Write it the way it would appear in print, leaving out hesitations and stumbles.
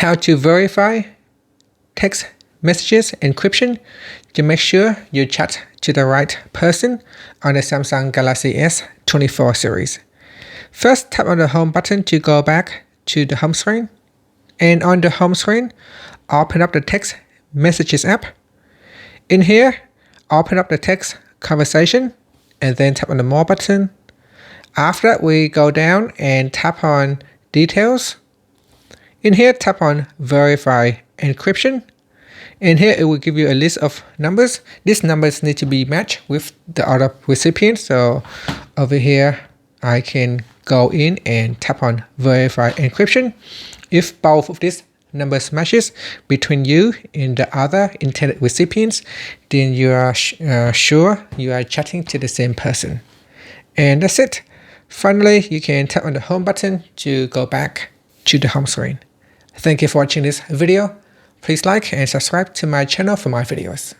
How to verify text messages encryption to make sure you chat to the right person on the Samsung Galaxy S24 series. First, tap on the home button to go back to the home screen. And on the home screen, open up the text messages app. In here, open up the text conversation and then tap on the more button. After that, we go down and tap on details. In here, tap on verify encryption. In here, it will give you a list of numbers. These numbers need to be matched with the other recipient. So over here, I can go in and tap on verify encryption. If both of these numbers matches between you and the other intended recipients, then you are sure you are chatting to the same person. And that's it. Finally, you can tap on the home button to go back to the home screen. Thank you for watching this video. Please like and subscribe to my channel for more videos.